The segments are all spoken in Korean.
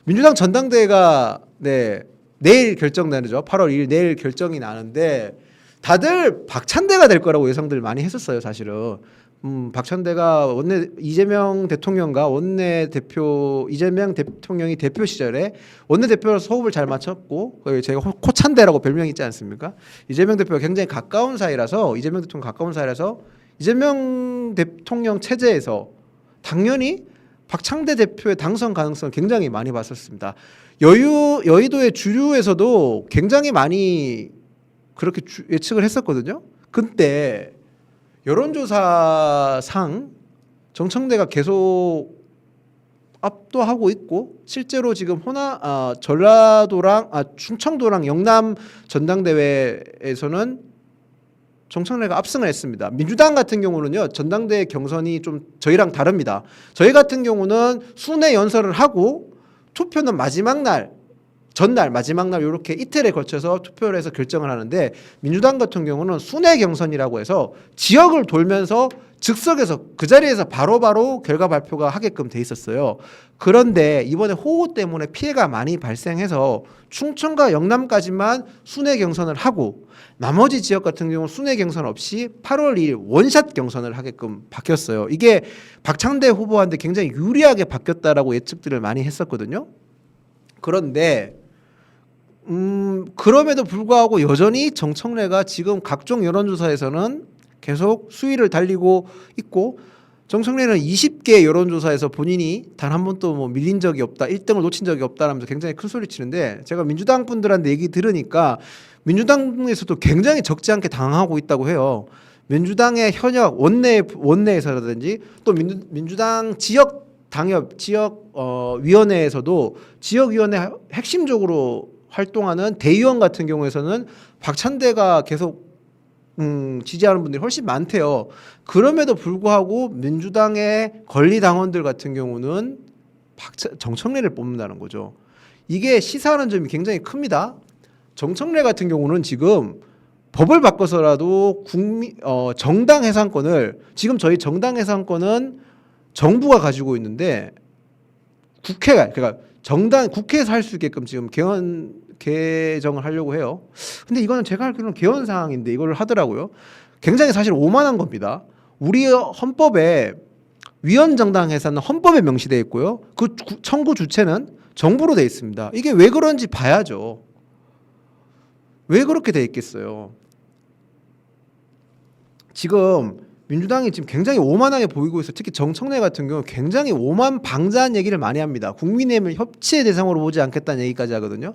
민주당 전당대회가 내일 결정나죠. 8월 2일 내일 결정이 나는데 다들 박찬대가 될 거라고 예상들 많이 했었어요, 사실은. 박찬대가 이재명 대통령과 이재명 대통령이 대표 시절에 원내대표로서 호흡을 잘 맞췄고, 제가 코찬대라고 별명이 있지 않습니까? 이재명 대표가 굉장히 가까운 사이라서, 이재명 대통령 체제에서 당연히 박찬대 대표의 당선 가능성 굉장히 많이 봤었습니다. 여의도의 주류에서도 굉장히 많이 그렇게 예측을 했었거든요. 근데 여론조사상 정청래가 계속 압도하고 있고, 실제로 지금 충청도랑 영남 전당대회에서는 정청래가 압승을 했습니다. 민주당 같은 경우는요, 전당대회 경선이 좀 저희랑 다릅니다. 저희 같은 경우는 순회 연설을 하고 투표는 전날 마지막 날 이렇게 이틀에 걸쳐서 투표를 해서 결정을 하는데, 민주당 같은 경우는 순회 경선이라고 해서 지역을 돌면서 즉석에서 그 자리에서 바로바로 결과 발표가 하게끔 돼 있었어요. 그런데 이번에 호우 때문에 피해가 많이 발생해서 충청과 영남까지만 순회 경선을 하고, 나머지 지역 같은 경우는 순회 경선 없이 8월 2일 원샷 경선을 하게끔 바뀌었어요. 이게 박찬대 후보한테 굉장히 유리하게 바뀌었다라고 예측들을 많이 했었거든요. 그런데 그럼에도 불구하고 여전히 정청래가 지금 각종 여론조사에서는 계속 수위를 달리고 있고, 정청래는 20개 여론조사에서 본인이 단 한 번도 뭐 밀린 적이 없다, 1등을 놓친 적이 없다라면서 굉장히 큰 소리 치는데, 제가 민주당 분들한테 얘기 들으니까 민주당에서도 굉장히 적지 않게 당하고 있다고 해요. 민주당의 현역 원내에서라든지 또 민주당 위원회에서도 지역위원회 핵심적으로 활동하는 대의원 같은 경우에서는 박찬대가 계속 지지하는 분들이 훨씬 많대요. 그럼에도 불구하고 민주당의 권리당원들 같은 경우는 정청래를 뽑는다는 거죠. 이게 시사하는 점이 굉장히 큽니다. 정청래 같은 경우는 지금 법을 바꿔서라도 정당 해산권을, 지금 저희 정당 해산권은 정부가 가지고 있는데 그러니까 국회에서 할 수 있게끔 지금 개정을 하려고 해요. 근데 이거는 제가 알기로는 개헌 사항인데 이걸 하더라고요. 굉장히 사실 오만한 겁니다. 우리 헌법에 위헌정당 해산은 헌법에 명시되어 있고요. 그 청구 주체는 정부로 되어 있습니다. 이게 왜 그런지 봐야죠. 왜 그렇게 되어 있겠어요? 지금 민주당이 지금 굉장히 오만하게 보이고 있어요. 특히 정청래 같은 경우 굉장히 오만방자한 얘기를 많이 합니다. 국민의힘을 협치의 대상으로 보지 않겠다는 얘기까지 하거든요.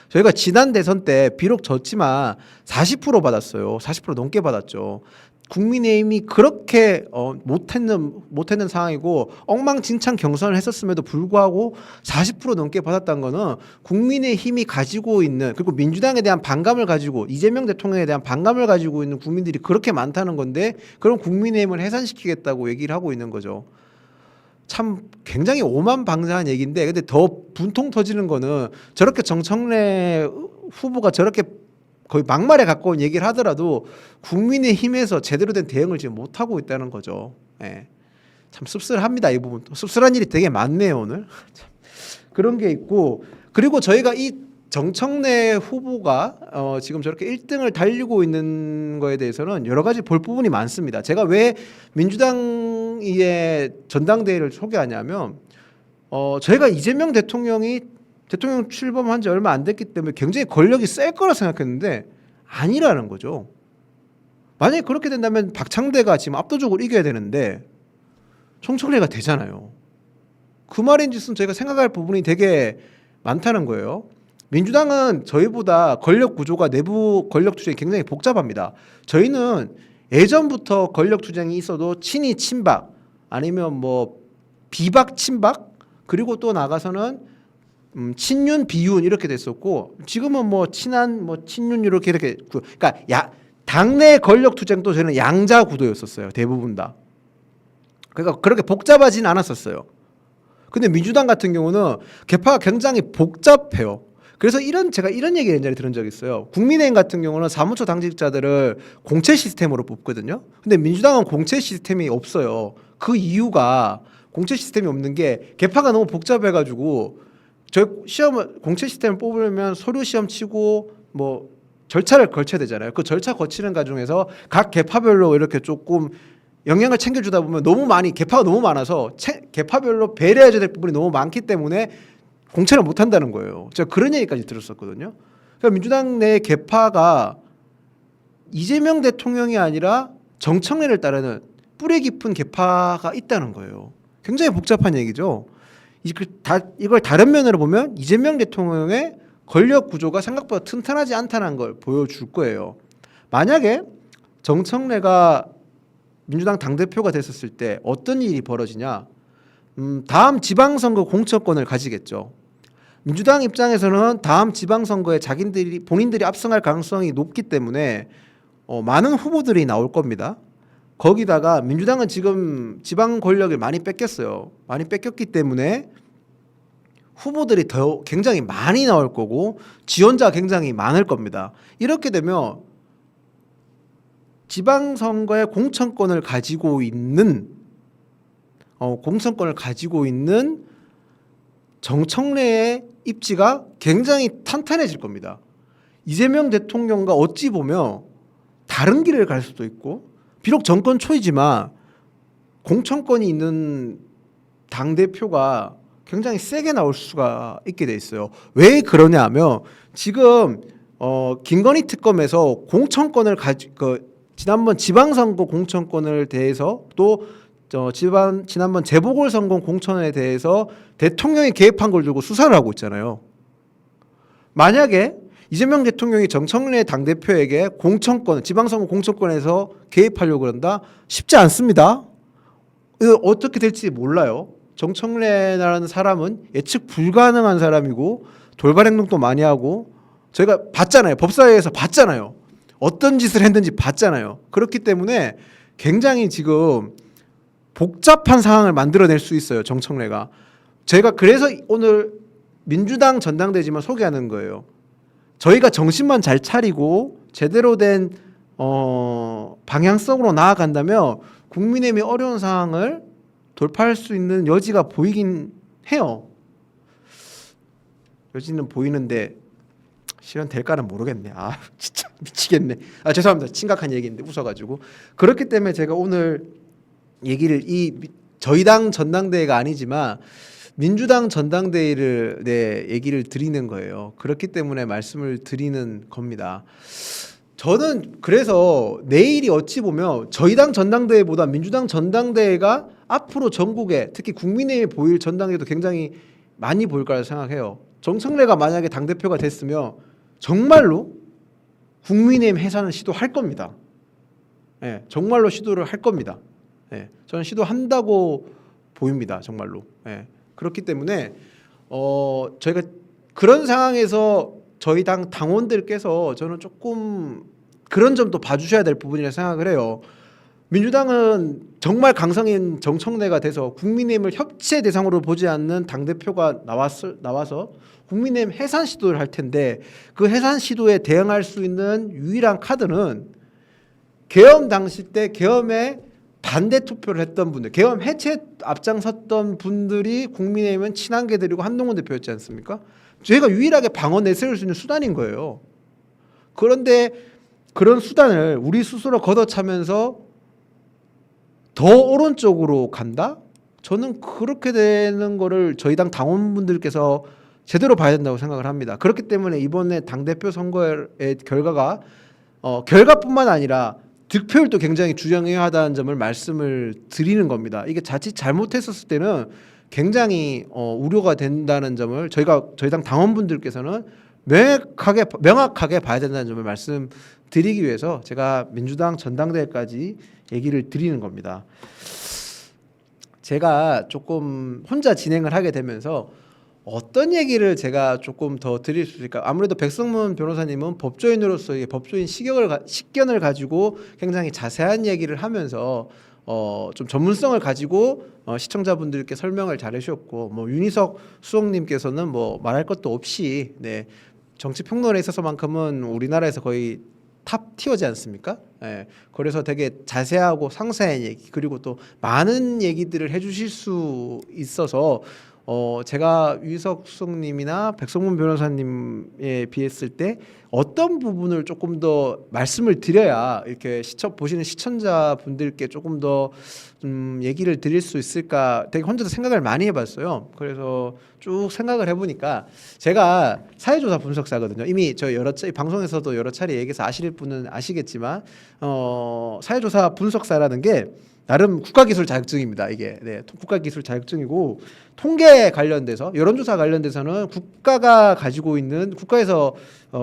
저희가 지난 대선 때 비록 졌지만 40% 받았어요. 40% 넘게 받았죠. 국민의힘이 그렇게 못했는 상황이고 엉망진창 경선을 했었음에도 불구하고 40% 넘게 받았다는 거는 국민의힘이 가지고 있는, 그리고 민주당에 대한 반감을 가지고, 이재명 대통령에 대한 반감을 가지고 있는 국민들이 그렇게 많다는 건데, 그럼 국민의힘을 해산시키겠다고 얘기를 하고 있는 거죠. 참 굉장히 오만방자한 얘기인데, 근데 더 분통 터지는 거는 저렇게 정청래 후보가 저렇게 거의 막말에 가까운 얘기를 하더라도 국민의힘에서 제대로 된 대응을 지금 못하고 있다는 거죠. 예. 참 씁쓸합니다. 이 부분. 씁쓸한 일이 되게 많네요, 오늘. 참 그런 게 있고, 그리고 저희가 이 정청래 후보가 지금 저렇게 1등을 달리고 있는 거에 대해서는 여러 가지 볼 부분이 많습니다. 제가 왜 민주당의 전당대회를 소개하냐면, 저희가 이재명 대통령 출범한 지 얼마 안 됐기 때문에 굉장히 권력이 셀 거라 생각했는데 아니라는 거죠. 만약에 그렇게 된다면 박찬대가 지금 압도적으로 이겨야 되는데 정청래가 되잖아요. 그 말인즉슨 저희가 생각할 부분이 되게 많다는 거예요. 민주당은 저희보다 권력 구조가, 내부 권력 투쟁이 굉장히 복잡합니다. 저희는 예전부터 권력 투쟁이 있어도 친이 친박, 아니면 뭐 비박 친박, 그리고 또 나가서는 친윤 비윤 이렇게 됐었고, 지금은 뭐 친한 친윤 이렇게 그러니까 당내 권력 투쟁도 저는 양자 구도였었어요. 대부분 다. 그러니까 그렇게 복잡하진 않았었어요. 근데 민주당 같은 경우는 개파가 굉장히 복잡해요. 그래서 제가 이런 얘기를 옛날에 들은 적이 있어요. 국민의힘 같은 경우는 사무처 당직자들을 공채 시스템으로 뽑거든요. 근데 민주당은 공채 시스템이 없어요. 그 이유가, 공채 시스템이 없는 게 개파가 너무 복잡해가지고 저희 시험을 공채 시스템을 뽑으려면 서류 시험 치고 뭐 절차를 거쳐야 되잖아요. 그 절차 거치는 과정에서 각 계파별로 이렇게 조금 영향을 챙겨주다 보면 너무 많이 계파가 너무 많아서 계파별로 배려해야 될 부분이 너무 많기 때문에 공채를 못 한다는 거예요. 제가 그런 얘기까지 들었었거든요. 그러니까 민주당 내 계파가 이재명 대통령이 아니라 정청래를 따르는 뿌리 깊은 계파가 있다는 거예요. 굉장히 복잡한 얘기죠. 이걸 다른 면으로 보면 이재명 대통령의 권력 구조가 생각보다 튼튼하지 않다는 걸 보여줄 거예요. 만약에 정청래가 민주당 당대표가 됐었을 때 어떤 일이 벌어지냐. 다음 지방선거 공천권을 가지겠죠. 민주당 입장에서는 다음 지방선거에 본인들이 압승할 가능성이 높기 때문에 많은 후보들이 나올 겁니다. 거기다가 민주당은 지금 지방 권력을 많이 뺏겼어요. 많이 뺏겼기 때문에 후보들이 더 굉장히 많이 나올 거고 지원자가 굉장히 많을 겁니다. 이렇게 되면 지방선거의 공천권을 가지고 있는 정청래의 입지가 굉장히 탄탄해질 겁니다. 이재명 대통령과 어찌 보면 다른 길을 갈 수도 있고 비록 정권 초이지만 공천권이 있는 당대표가 굉장히 세게 나올 수가 있게 돼 있어요. 왜 그러냐 하면 지금 김건희 특검에서 공천권을 지난번 지방선거 공천권을 대해서 또 지난번 재보궐선거 공천에 대해서 대통령이 개입한 걸 두고 수사를 하고 있잖아요. 만약에 이재명 대통령이 정청래 당대표에게 지방선거 공천권에서 개입하려고 그런다? 쉽지 않습니다. 어떻게 될지 몰라요. 정청래라는 사람은 예측 불가능한 사람이고 돌발 행동도 많이 하고 저희가 봤잖아요. 법사위에서 봤잖아요. 어떤 짓을 했는지 봤잖아요. 그렇기 때문에 굉장히 지금 복잡한 상황을 만들어낼 수 있어요. 정청래가. 제가 그래서 오늘 민주당 전당대회지만 소개하는 거예요. 저희가 정신만 잘 차리고 제대로 된 방향성으로 나아간다면 국민의힘이 어려운 상황을 돌파할 수 있는 여지가 보이긴 해요. 여지는 보이는데 실현될까는 모르겠네. 진짜 미치겠네. 죄송합니다. 심각한 얘기인데 웃어가지고. 그렇기 때문에 제가 오늘 얘기를 저희 당 전당대회가 아니지만 민주당 전당대회를 얘기를 드리는 거예요. 그렇기 때문에 말씀을 드리는 겁니다. 저는 그래서 내일이 어찌 보면 저희 당 전당대회보다 민주당 전당대회가 앞으로 전국에 특히 국민의힘에 보일 전당대회도 굉장히 많이 보일 거라 생각해요. 정청래가 만약에 당대표가 됐으면 정말로 국민의힘 해산을 시도할 겁니다. 네, 정말로 시도를 할 겁니다. 네, 저는 시도한다고 보입니다. 정말로. 네, 그렇기 때문에 저희가 그런 상황에서 저희 당 당원들께서 저는 조금 그런 점도 봐주셔야 될 부분이라 생각을 해요. 민주당은 정말 강성인 정청래가 돼서 국민의힘을 협치의 대상으로 보지 않는 당대표가 나와서 국민의힘 해산 시도를 할 텐데 그 해산 시도에 대응할 수 있는 유일한 카드는 계엄 당시 때 계엄에 반대 투표를 했던 분들, 계엄 해체 앞장섰던 분들이 국민의힘은 친한계들이고 한동훈 대표였지 않습니까? 저희가 유일하게 방어 내세울 수 있는 수단인 거예요. 그런데 그런 수단을 우리 스스로 걷어차면서 더 오른쪽으로 간다? 저는 그렇게 되는 거를 저희 당 당원분들께서 제대로 봐야 된다고 생각을 합니다. 그렇기 때문에 이번에 당대표 선거의 결과가 결과뿐만 아니라 득표율도 굉장히 중요하다는 점을 말씀을 드리는 겁니다. 이게 자칫 잘못했었을 때는 굉장히 우려가 된다는 점을 저희 당 당원분들께서는 명확하게 봐야 된다는 점을 말씀드리기 위해서 제가 민주당 전당대회까지 얘기를 드리는 겁니다. 제가 조금 혼자 진행을 하게 되면서 어떤 얘기를 제가 조금 더 드릴 수 있을까? 아무래도 백성문 변호사님은 법조인으로서의 법조인 식견을 가지고 굉장히 자세한 얘기를 하면서 좀 전문성을 가지고 시청자분들께 설명을 잘 해주셨고, 뭐 윤희석 수석님께서는 뭐 말할 것도 없이 정치 평론에 있어서만큼은 우리나라에서 거의 탑 티어지 않습니까? 그래서 되게 자세하고 상세한 얘기 그리고 또 많은 얘기들을 해주실 수 있어서 제가 유석숙님이나 백성문 변호사님에 비했을 때 어떤 부분을 조금 더 말씀을 드려야 이렇게 보시는 시청자분들께 조금 더 얘기를 드릴 수 있을까 되게 혼자서 생각을 많이 해봤어요. 그래서 쭉 생각을 해보니까 제가 사회조사 분석사거든요. 이미 저 방송에서도 여러 차례 얘기해서 아실 분은 아시겠지만 사회조사 분석사라는 게 나름 국가기술 자격증입니다. 이게 국가기술 자격증이고 통계 관련돼서 여론조사 관련돼서는 국가가 가지고 있는 국가에서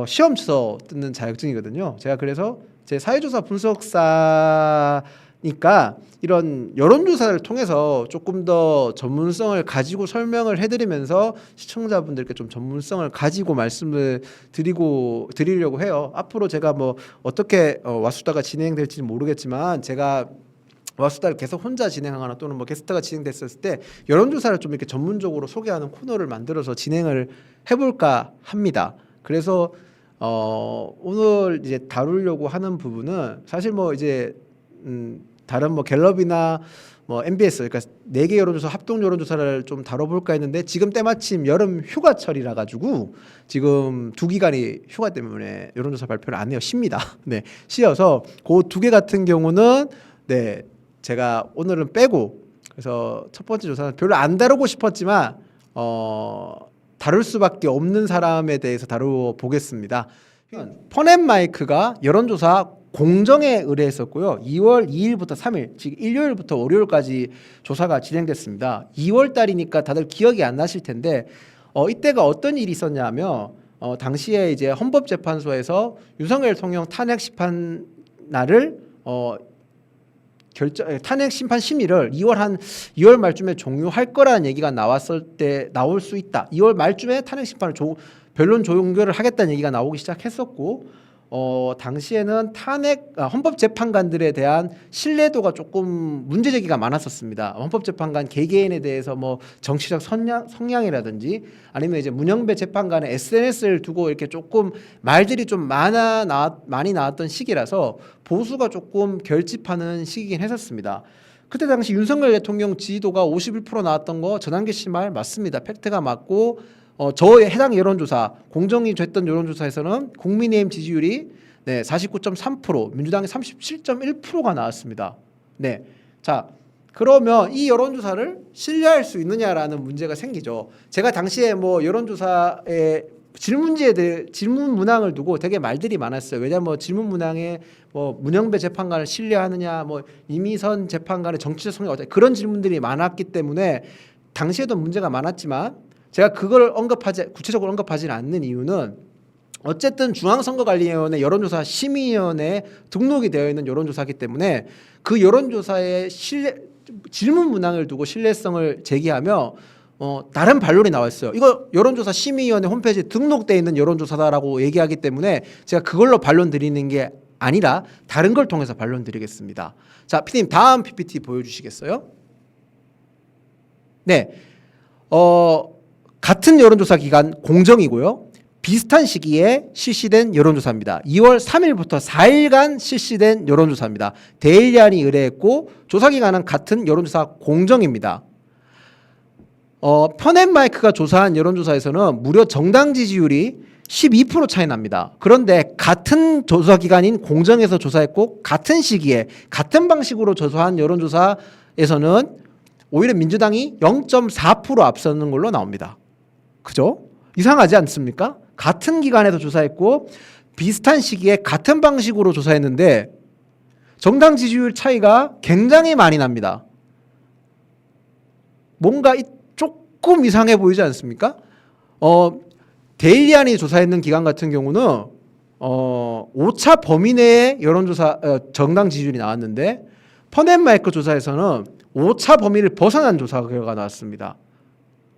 시험 쳐서 뜯는 자격증이거든요. 제가 그래서 제 사회조사 분석사니까 이런 여론조사를 통해서 조금 더 전문성을 가지고 설명을 해드리면서 시청자분들께 좀 전문성을 가지고 말씀을 드리려고 해요. 앞으로 제가 뭐 어떻게 와수다가 진행될지는 모르겠지만 제가 와수다를 계속 혼자 진행하거나 또는 뭐 게스트가 진행됐었을 때 여론조사를 좀 이렇게 전문적으로 소개하는 코너를 만들어서 진행을 해볼까 합니다. 그래서 오늘 이제 다루려고 하는 부분은 사실 뭐 이제 다른 뭐 갤럽이나 뭐 MBS 그러니까 4개 여론조사 합동 여론조사를 좀 다뤄볼까 했는데 지금 때마침 여름 휴가철이라 가지고 지금 2기간이 휴가 때문에 여론조사 발표를 안 해요. 쉽니다. 네, 쉬어서 그 2개 같은 경우는 네. 제가 오늘은 빼고 그래서 첫 번째 조사는 별로 안 다루고 싶었지만 다룰 수밖에 없는 사람에 대해서 다루어 보겠습니다. 펀앤마이크가 여론조사 공정에 의뢰했었고요. 2월 2일부터 3일, 즉 일요일부터 월요일까지 조사가 진행됐습니다. 2월 달이니까 다들 기억이 안 나실 텐데 이때가 어떤 일이 있었냐면 당시에 이제 헌법재판소에서 윤석열 대통령 탄핵 심판 날을 탄핵 심판 심의를 2월 말쯤에 종료할 거라는 얘기가 나왔을 때 나올 수 있다. 2월 말쯤에 탄핵 심판을 변론 종결을 하겠다는 얘기가 나오기 시작했었고 당시에는 헌법재판관들에 대한 신뢰도가 조금 문제 제기가 많았었습니다. 헌법재판관 개개인에 대해서 뭐 정치적 성향이라든지 아니면 이제 문영배 재판관의 SNS를 두고 이렇게 조금 말들이 좀 많이 나왔던 시기라서 보수가 조금 결집하는 시기긴 했었습니다. 그때 당시 윤석열 대통령 지지도가 51% 나왔던 거 전한계 씨 말 맞습니다. 팩트가 맞고 저의 해당 여론조사 공정이 됐던 여론조사에서는 국민의힘 지지율이 49.3% 민주당이 37.1%가 나왔습니다. 네, 자 그러면 이 여론조사를 신뢰할 수 있느냐라는 문제가 생기죠. 제가 당시에 뭐 여론조사의 질문 문항을 두고 되게 말들이 많았어요. 왜냐하면 뭐 질문 문항에 뭐 문영배 재판관을 신뢰하느냐, 뭐 이미선 재판관의 정치적 성향 어때 그런 질문들이 많았기 때문에 당시에도 문제가 많았지만. 제가 그걸 구체적으로 언급하지는 않는 이유는 어쨌든 중앙선거관리위원회 여론조사 심의위원회에 등록이 되어 있는 여론조사이기 때문에 그 여론조사의 질문 문항을 두고 신뢰성을 제기하며 다른 반론이 나와 있어요. 이거 여론조사 심의위원회 홈페이지에 등록되어 있는 여론조사다라고 얘기하기 때문에 제가 그걸로 반론 드리는 게 아니라 다른 걸 통해서 반론 드리겠습니다. 자, PD님 다음 PPT 보여주시겠어요? 네. 같은 여론조사 기간 공정이고요. 비슷한 시기에 실시된 여론조사입니다. 2월 3일부터 4일간 실시된 여론조사입니다. 데일리안이 의뢰했고 조사기간은 같은 여론조사 공정입니다. 펀앤마이크가 조사한 여론조사에서는 무려 정당 지지율이 12% 차이 납니다. 그런데 같은 조사기간인 공정에서 조사했고 같은 시기에 같은 방식으로 조사한 여론조사에서는 오히려 민주당이 0.4% 앞서는 걸로 나옵니다. 그죠? 이상하지 않습니까? 같은 기간에서 조사했고 비슷한 시기에 같은 방식으로 조사했는데 정당 지지율 차이가 굉장히 많이 납니다. 뭔가 조금 이상해 보이지 않습니까? 데일리안이 조사했는 기간 같은 경우는 오차 범위 내에 여론조사 정당 지지율이 나왔는데 펀앤마이크 조사에서는 오차 범위를 벗어난 조사 결과가 나왔습니다.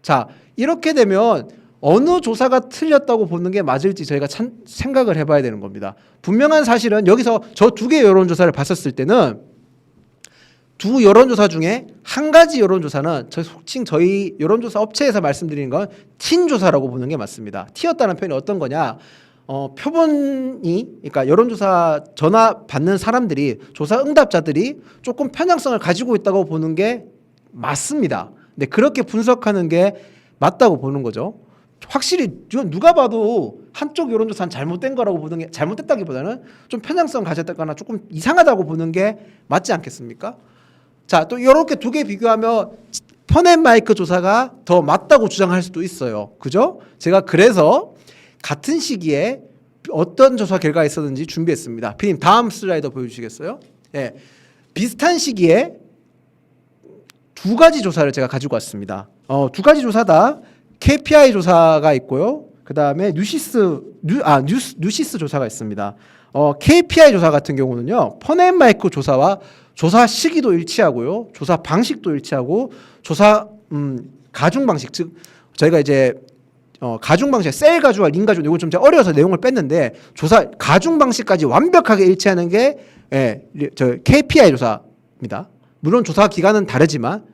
자, 이렇게 되면 어느 조사가 틀렸다고 보는 게 맞을지 저희가 생각을 해봐야 되는 겁니다. 분명한 사실은 여기서 저 2개의 여론조사를 봤었을 때는 두 여론조사 중에 한 가지 여론조사는 속칭 저희 여론조사 업체에서 말씀드리는 건 틴조사라고 보는 게 맞습니다. T였다는 표현이 어떤 거냐? 표본이 그러니까 여론조사 전화 받는 사람들이 조사 응답자들이 조금 편향성을 가지고 있다고 보는 게 맞습니다. 근데 그렇게 분석하는 게 맞다고 보는 거죠. 확실히 이건 누가 봐도 한쪽 여론조사는 잘못된 거라고 보는 게, 잘못됐다기보다는 좀 편향성 가졌다거나 조금 이상하다고 보는 게 맞지 않겠습니까? 자, 또 이렇게 두 개 비교하면 펀앤마이크 조사가 더 맞다고 주장할 수도 있어요. 그죠? 제가 그래서 같은 시기에 어떤 조사 결과가 있었는지 준비했습니다. 피디님 다음 슬라이드 보여주시겠어요? 예, 비슷한 시기에 두 가지 조사를 제가 가지고 왔습니다. 두 가지 조사다. KPI 조사가 있고요. 그 다음에 뉴시스 조사가 있습니다. KPI 조사 같은 경우는요, 펀앤마이크 조사와 조사 시기도 일치하고요, 조사 방식도 일치하고, 조사 가중 방식, 즉 저희가 이제 가중 방식, 셀 가주와 린 가주, 이거 좀 제가 어려워서 내용을 뺐는데 조사 가중 방식까지 완벽하게 일치하는 게 저 KPI 조사입니다. 물론 조사 기간은 다르지만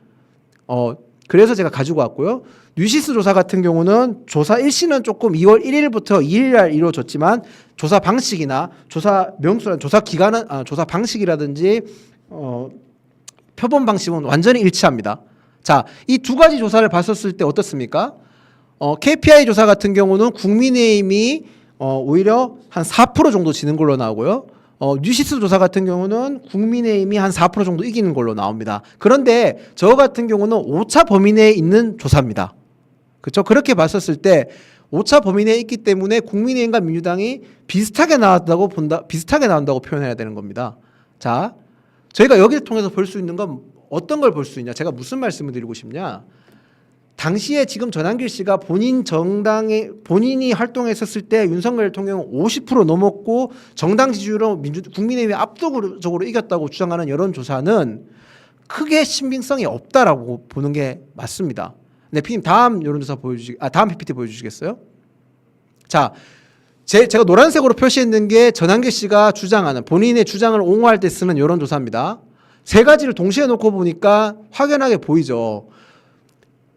그래서 제가 가지고 왔고요. 뉴시스 조사 같은 경우는 조사 일시는 조금 2월 1일부터 2일 날 이루어졌지만 조사 방식이나 조사 명수나 조사 기간은 조사 방식이라든지 표본 방식은 완전히 일치합니다. 자, 이 두 가지 조사를 봤었을 때 어떻습니까? KPI 조사 같은 경우는 국민의힘이 오히려 한 4% 정도 지는 걸로 나오고요. 뉴시스 조사 같은 경우는 국민의힘이 한 4% 정도 이기는 걸로 나옵니다. 그런데 저 같은 경우는 오차 범위 내에 있는 조사입니다. 그렇죠? 그렇게 봤었을 때 오차 범위 내에 있기 때문에 국민의힘과 민주당이 비슷하게 나온다고 표현해야 되는 겁니다. 자, 저희가 여기를 통해서 볼 수 있는 건 어떤 걸 볼 수 있냐? 제가 무슨 말씀을 드리고 싶냐? 당시에 지금 전한길 씨가 본인이 활동했었을 때 윤석열 대통령 50% 넘었고 정당 지지율은 국민의힘이 압도적으로 이겼다고 주장하는 여론조사는 크게 신빙성이 없다라고 보는 게 맞습니다. 네, 피디님 다음 여론조사 다음 PPT 보여주시겠어요? 자, 제가 노란색으로 표시했는 게 전한길 씨가 주장하는, 본인의 주장을 옹호할 때 쓰는 여론조사입니다. 세 가지를 동시에 놓고 보니까 확연하게 보이죠.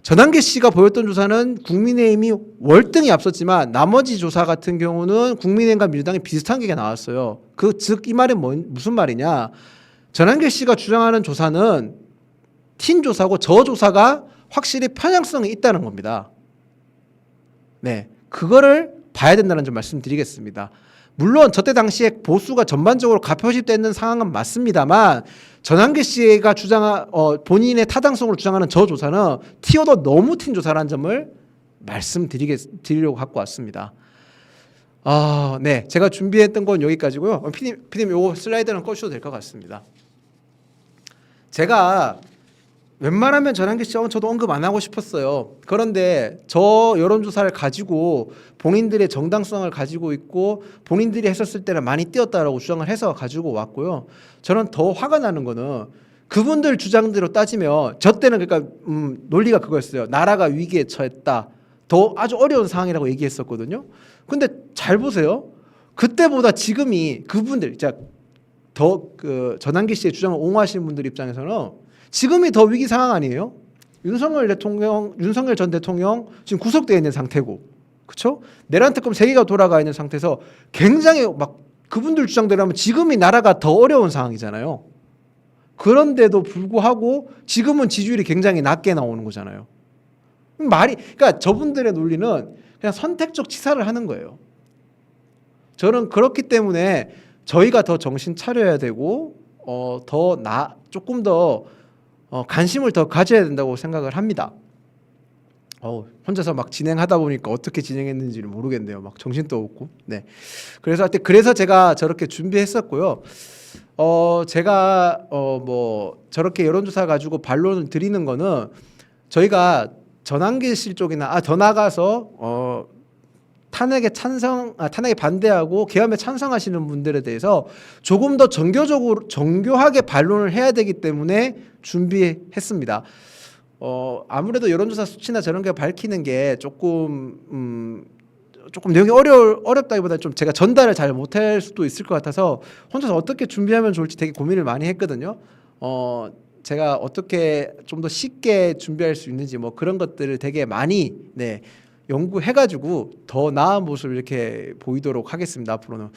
전한길 씨가 보였던 조사는 국민의힘이 월등히 앞섰지만 나머지 조사 같은 경우는 국민의힘과 민주당이 비슷한 게 나왔어요. 즉 이 말은 무슨 말이냐? 전한길 씨가 주장하는 조사는 팀 조사고 저 조사가 확실히 편향성이 있다는 겁니다. 네, 그거를 봐야 된다는 점 말씀드리겠습니다. 물론 저때 당시에 보수가 전반적으로 가표집되는 상황은 맞습니다만 전한길 씨가 본인의 타당성으로 주장하는 저 조사는 튀어도 너무 튄 조사라는 점을 말씀드리려고 갖고 왔습니다. 네, 제가 준비했던 건 여기까지고요. 피디님 요거 슬라이드는 꺼주셔도 될 것 같습니다. 제가 웬만하면 전한길 씨 저도 언급 안 하고 싶었어요. 그런데 저 여론조사를 가지고 본인들의 정당성을 가지고 있고 본인들이 했었을 때는 많이 뛰었다라고 주장을 해서 가지고 왔고요. 저는 더 화가 나는 거는 그분들 주장대로 따지면 저 때는 그러니까 논리가 그거였어요. 나라가 위기에 처했다. 더 아주 어려운 상황이라고 얘기했었거든요. 근데 잘 보세요. 그때보다 지금이 그분들 그 전한길 씨의 주장을 옹호하시는 분들 입장에서는 지금이 더 위기 상황 아니에요? 윤석열 전 대통령 지금 구속되어 있는 상태고, 그렇죠? 내란 특검 3개가 돌아가 있는 상태에서 굉장히 막 그분들 주장대로 하면 지금이 나라가 더 어려운 상황이잖아요. 그런데도 불구하고 지금은 지지율이 굉장히 낮게 나오는 거잖아요. 그러니까 저분들의 논리는 그냥 선택적 치사를 하는 거예요. 저는 그렇기 때문에 저희가 더 정신 차려야 되고 조금 더 관심을 더 가져야 된다고 생각을 합니다. 혼자서 막 진행하다 보니까 어떻게 진행했는지를 모르겠네요. 막 정신도 없고. 네. 그래서 제가 저렇게 준비했었고요. 제가 뭐 저렇게 여론조사 가지고 반론을 드리는 거는 저희가 전한길 씨 쪽이나 더 나가서 탄핵에 반대하고 계엄에 찬성하시는 분들에 대해서 조금 더 정교하게 반론을 해야 되기 때문에 준비했습니다. 아무래도 여론조사 수치나 저런 게 밝히는 게 조금 내용이 어렵다기보다 좀 제가 전달을 잘 못할 수도 있을 것 같아서 혼자서 어떻게 준비하면 좋을지 되게 고민을 많이 했거든요. 제가 어떻게 좀 더 쉽게 준비할 수 있는지 뭐 그런 것들을 되게 많이 연구해가지고 더 나은 모습을 이렇게 보이도록 하겠습니다. 앞으로는.